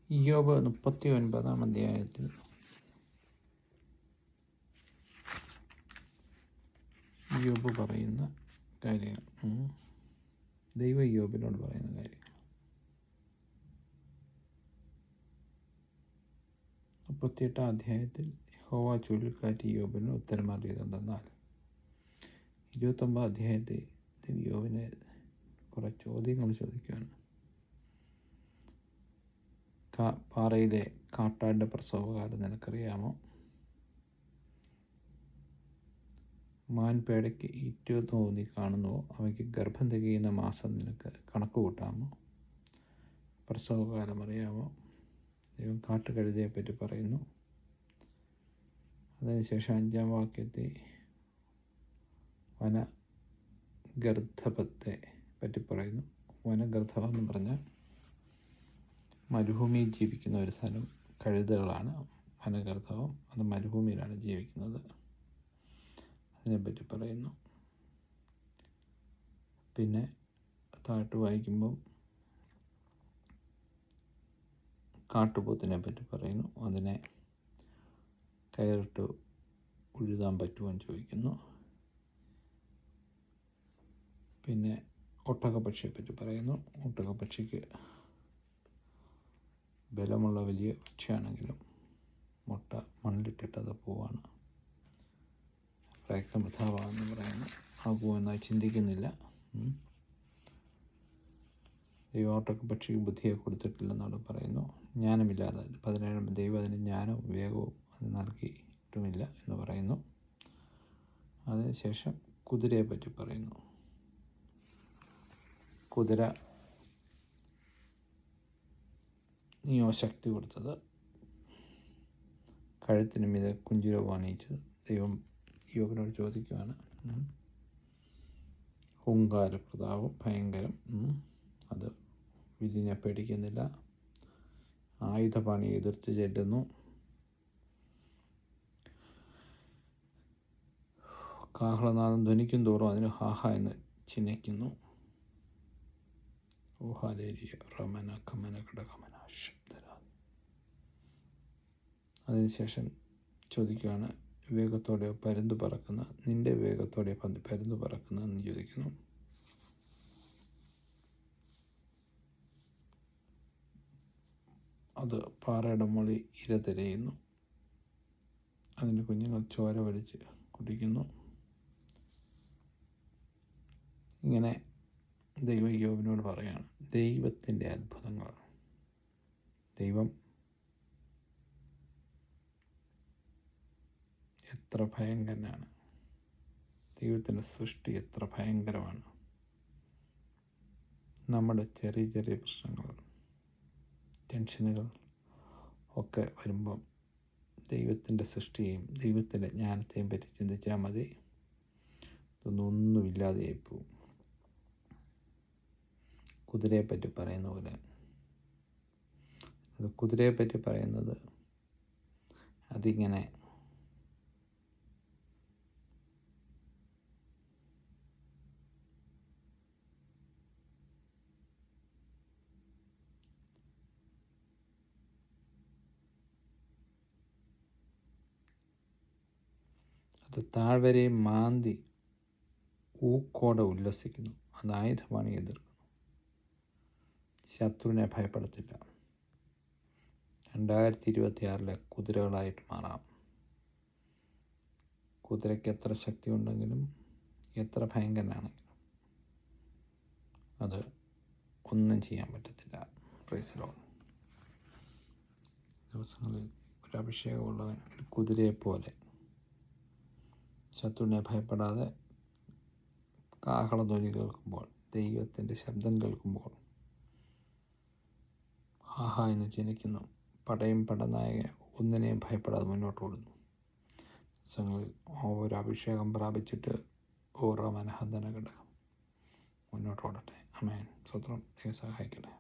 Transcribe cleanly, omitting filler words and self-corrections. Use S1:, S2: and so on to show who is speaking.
S1: ഇയ്യോബ് 39 അധ്യായത്തിൽ ഇയ്യോബ് പറയുന്ന കാര്യങ്ങൾ, ദൈവം ഇയ്യോബിനോട് പറയുന്ന കാര്യങ്ങൾ. 38 അധ്യായത്തിൽ യഹോവ ചുഴലിക്കാറ്റ് ഇയ്യോബിന് ഉത്തരം അറിയതെന്തെന്നാൽ, 29 അധ്യായത്തിൽ ഇയ്യോബിനെ കുറേ ചോദ്യങ്ങൾ ചോദിക്കുകയാണ്. പാറയിലെ കാട്ടാടിൻ്റെ പ്രസവകാലം നിനക്കറിയാമോ? മാൻപേടയ്ക്ക് ഈറ്റുന്നോ നീ കാണുന്നുവോ? അവയ്ക്ക് ഗർഭം തികയുന്ന മാസം നിനക്ക് കണക്ക് കൂട്ടാമോ? പ്രസവകാലം അറിയാമോ? ദൈവം കാട്ടുകഴുതയെപ്പറ്റി പറയുന്നു. അതിനുശേഷം 5-ാം വാക്യത്തിൽ വനഗർദ്ധപത്തെ പറ്റി പറയുന്നു. വനഗർദ്ധം എന്ന് പറഞ്ഞാൽ മരുഭൂമിയിൽ ജീവിക്കുന്ന ഒരു സ്ഥലം. കഴുതകളാണ് വനഗർദ്ധവം. അത് മരുഭൂമിയിലാണ് ജീവിക്കുന്നത്. അതിനെപ്പറ്റി പറയുന്നു. പിന്നെ താഴോട്ട് വായിക്കുമ്പം കാട്ടുപോത്തിനെ പറ്റി പറയുന്നു. അതിനെ കയറിട്ട് ഉഴുതാൻ പറ്റുമോ എന്ന് ചോദിക്കുന്നു. പിന്നെ ഒട്ടകപ്പക്ഷിയെപ്പറ്റി പറയുന്നു. ഒട്ടകപ്പക്ഷിക്ക് ബലമുള്ള വലിയ പക്ഷിയാണെങ്കിലും മുട്ട മണ്ണിലിട്ടിട്ടത് പോവാണ്. പ്രയത്നം വൃഥാവാണെന്ന് പറയുന്നു. ആ പോവെന്നാൽ ചിന്തിക്കുന്നില്ല. ദൈവം ഒട്ടകപ്പക്ഷിക്ക് ബുദ്ധിയെ കൊടുത്തിട്ടില്ലെന്നവിടെ പറയുന്നു. ജ്ഞാനമില്ലാതെ 17 ദൈവം അതിന് ജ്ഞാനവും വിവേകവും അത് നൽകിയിട്ടുമില്ല എന്ന് പറയുന്നു. അതിനുശേഷം കുതിരയെ പറ്റി പറയുന്നു. കുതിര നീയോ ശക്തി കൊടുത്തത്, കഴുത്തിന് മീതെ കുഞ്ചിരവും അണിയിച്ചത്. ദൈവം ഇയ്യോബിനോട് ചോദിക്കുകയാണ്. ഹുങ്കാരപ്രതാപം ഭയങ്കരം, അത് വില്ലിനെ പേടിക്കുന്നില്ല. ആയുധപാണി എതിർത്ത് ചെല്ലുന്നു. കാഹളനാദം ധ്വനിക്കും തോറും അതിന് ഹാഹ എന്ന് ചിനയ്ക്കുന്നു. അതിനുശേഷം ചോദിക്കുകയാണ്, വിവേകത്തോടെ പരുന്ത് പറക്കുന്ന, നിന്റെ വിവേകത്തോടെ പരുന്ത് പറക്കുന്ന എന്ന് ചോദിക്കുന്നു. അത് പാറയുടെ മുകളിൽ ഇര തിരയുന്നു. അതിൻ്റെ കുഞ്ഞുങ്ങൾ ചോര വലിച്ച് കുടിക്കുന്നു. ഇങ്ങനെ ദൈവം ഇയ്യോബിനോട് പറയാണ് ദൈവത്തിൻ്റെ അത്ഭുതങ്ങൾ. ദൈവം എത്ര ഭയങ്കരനാണ്. ദൈവത്തിൻ്റെ സൃഷ്ടി എത്ര ഭയങ്കരമാണ്. നമ്മുടെ ചെറിയ ചെറിയ പ്രശ്നങ്ങൾ, ടെൻഷനുകൾ ഒക്കെ വരുമ്പം ദൈവത്തിൻ്റെ സൃഷ്ടിയെയും ദൈവത്തിൻ്റെ ജ്ഞാനത്തെയും പറ്റി ചിന്തിച്ചാൽ മതി. ഒന്നുമില്ലാതെയായി പോവും. കുതിരയെപ്പറ്റി പറയുന്ന പോലെ, അത് കുതിരയെപ്പറ്റി പറയുന്നത് അതിങ്ങനെ അത് താഴ്വരയെ മാന്തി ഊക്കോടെ ഉല്ലസിക്കുന്നു. അത് ആയുധപാണി എതിർക്കുന്നു. ശത്രുവിനെ ഭയപ്പെടത്തില്ല. 2026 കുതിരകളായിട്ട് മാറാം. കുതിരയ്ക്ക് എത്ര ശക്തി ഉണ്ടെങ്കിലും എത്ര ഭയങ്കരനാണെങ്കിലും അത് ഒന്നും ചെയ്യാൻ പറ്റത്തില്ല. Praise Lord. ദിവസങ്ങളിൽ ഒരു അഭിഷേകമുള്ളവൻ ഒരു കുതിരയെപ്പോലെ ശത്രുവിനെ ഭയപ്പെടാതെ കാഹളധ്വനി കേൾക്കുമ്പോൾ, ദൈവത്തിൻ്റെ ശബ്ദം കേൾക്കുമ്പോൾ ഹാഹ എന്ന് ചിന്തിക്കുന്നു. പടയും പടനായകൻ ഒന്നിനെയും ഭയപ്പെടാതെ മുന്നോട്ട് ഓടുന്നു. ദിവസങ്ങളിൽ ഒരു അഭിഷേകം പ്രാപിച്ചിട്ട് ഓരോ മനഹന്തന ഘടകം മുന്നോട്ട് ഓടട്ടെ. ആമേൻ. സ്വത്രം. ദൈവം സഹായിക്കട്ടെ.